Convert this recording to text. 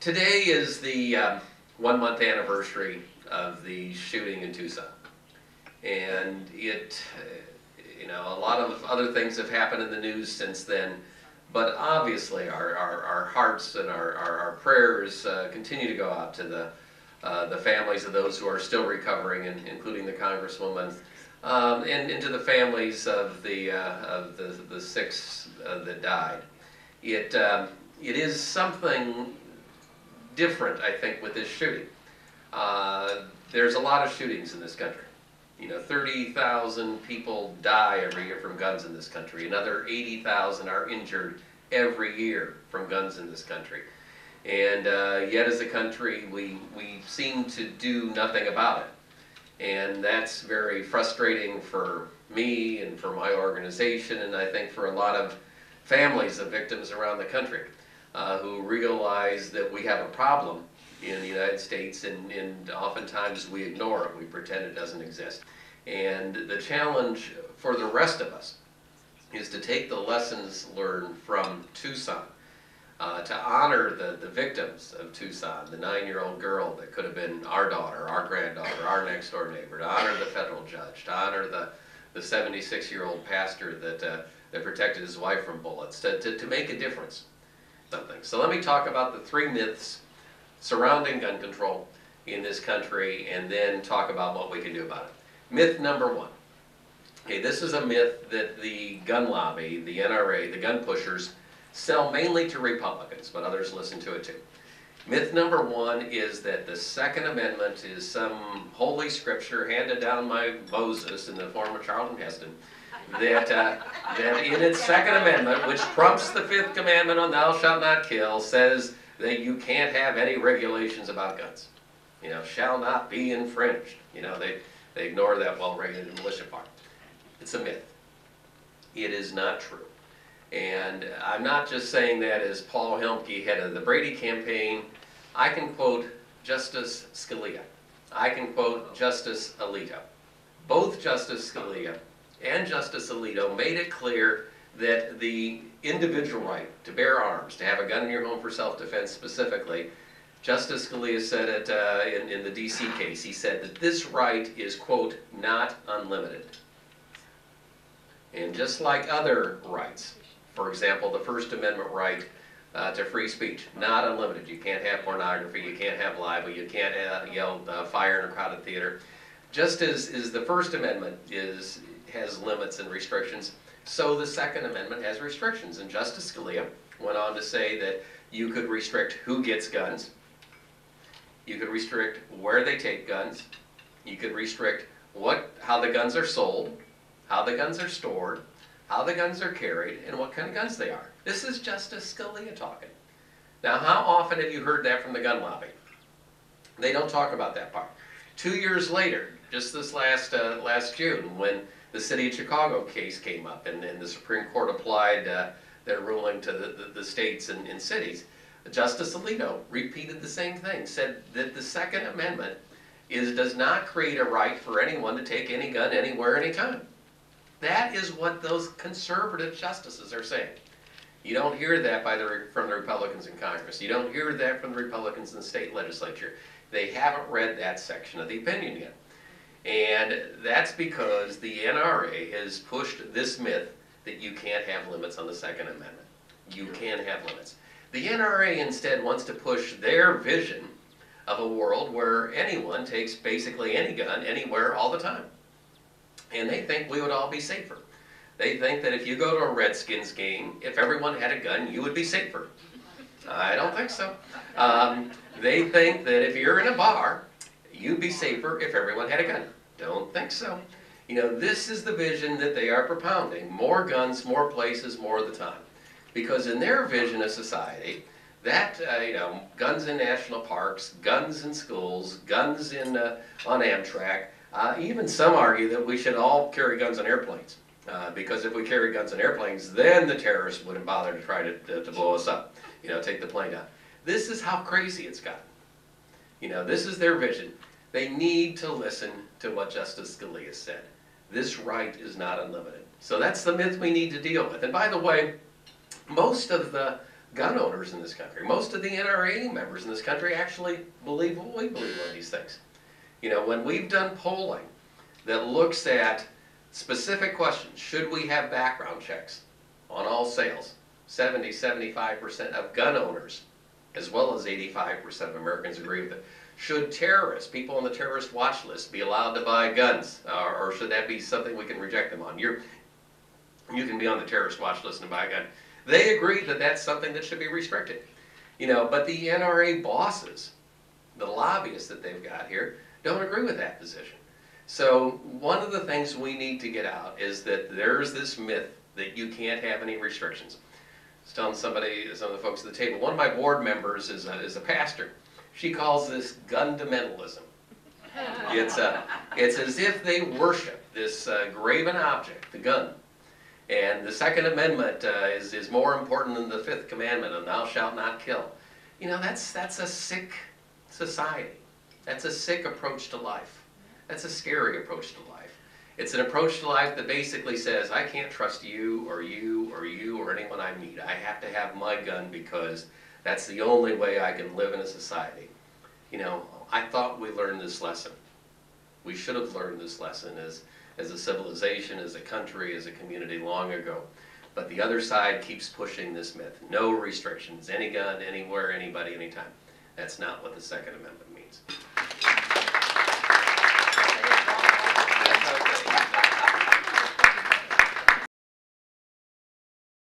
Today is the 1 month anniversary of the shooting in Tucson. And a lot of other things have happened in the news since then, but obviously our hearts and our prayers continue to go out to the families of those who are still recovering, and including the Congresswoman, and to the families of the six that died. It is something different, I think, with this shooting. There's a lot of shootings in this country. 30,000 people die every year from guns in this country. Another 80,000 are injured every year from guns in this country. And yet as a country, we seem to do nothing about it. And that's very frustrating for me and for my organization, and I think for a lot of families of victims around the country who realize that we have a problem in the United States, and oftentimes we ignore it. We pretend it doesn't exist. And the challenge for the rest of us is to take the lessons learned from Tucson, to honor the victims of Tucson, the 9-year-old girl that could have been our daughter, our granddaughter, our next door neighbor, to honor the federal judge, to honor the 76-year-old pastor that protected his wife from bullets, to make a difference. So let me talk about the 3 myths surrounding gun control in this country, and then talk about what we can do about it. Myth number 1. Okay, this is a myth that the gun lobby, the NRA, the gun pushers, sell mainly to Republicans, but others listen to it too. Myth number 1 is that the Second Amendment is some holy scripture handed down by Moses in the form of Charlton Heston, that in its Second Amendment, which trumps the 5th commandment on thou shalt not kill, says that you can't have any regulations about guns. Shall not be infringed. They ignore that well-regulated militia part. It's a myth. It is not true. And I'm not just saying that as Paul Helmke, head of the Brady campaign. I can quote Justice Scalia. I can quote Justice Alito. Both Justice Scalia and Justice Alito made it clear that the individual right to bear arms, to have a gun in your home for self-defense specifically, Justice Scalia said it in the D.C. case. He said that this right is, quote, not unlimited. And just like other rights, for example, the First Amendment right to free speech, not unlimited. You can't have pornography, you can't have libel, you can't yell fire in a crowded theater. Just as the First Amendment has limits and restrictions, so the Second Amendment has restrictions. And Justice Scalia went on to say that you could restrict who gets guns, you could restrict where they take guns, you could restrict how the guns are sold, how the guns are stored, how the guns are carried, and what kind of guns they are. This is Justice Scalia talking. Now, how often have you heard that from the gun lobby? They don't talk about that part. 2 years later, just this last June, when the City of Chicago case came up, and the Supreme Court applied their ruling to the states and cities, Justice Alito repeated the same thing, said that the Second Amendment does not create a right for anyone to take any gun anywhere, anytime. That is what those conservative justices are saying. You don't hear that from the Republicans in Congress. You don't hear that from the Republicans in the state legislature. They haven't read that section of the opinion yet. And that's because the NRA has pushed this myth that you can't have limits on the Second Amendment. You can have limits. The NRA instead wants to push their vision of a world where anyone takes basically any gun anywhere all the time. And they think we would all be safer. They think that if you go to a Redskins game, if everyone had a gun, you would be safer. I don't think so. They think that if you're in a bar, you'd be safer if everyone had a gun. Don't think so. This is the vision that they are propounding. More guns, more places, more of the time. Because in their vision of society, that, guns in national parks, guns in schools, guns on Amtrak, even some argue that we should all carry guns on airplanes. Because if we carry guns on airplanes, then the terrorists wouldn't bother to try to blow us up, take the plane down. This is how crazy it's gotten. This is their vision. They need to listen to what Justice Scalia said. This right is not unlimited. So that's the myth we need to deal with. And by the way, most of the gun owners in this country. Most of the NRA members in this country actually believe what we believe on these things. You know, when we've done polling that looks at specific questions, should we have background checks on all sales? 70–75% of gun owners, as well as 85% of Americans, agree with it. Should terrorists, people on the terrorist watch list, be allowed to buy guns, or should that be something we can reject them on? You can be on the terrorist watch list and buy a gun. They agree that that's something that should be restricted. You know, but the NRA bosses, the lobbyists that they've got here, don't agree with that position. So one of the things we need to get out is that there's this myth that you can't have any restrictions. I was telling somebody, some of the folks at the table, one of my board members is a pastor. She calls this gundamentalism. It's as if they worship this graven object, the gun. And the Second Amendment is more important than the Fifth Commandment of thou shalt not kill. You know, that's a sick society. That's a sick approach to life. That's a scary approach to life. It's an approach to life that basically says, I can't trust you or you or you or anyone I meet. I have to have my gun because that's the only way I can live in a society. You know, I thought we learned this lesson. We should have learned this lesson as a civilization, as a country, as a community long ago. But the other side keeps pushing this myth. No restrictions, any gun, anywhere, anybody, anytime. That's not what the Second Amendment means.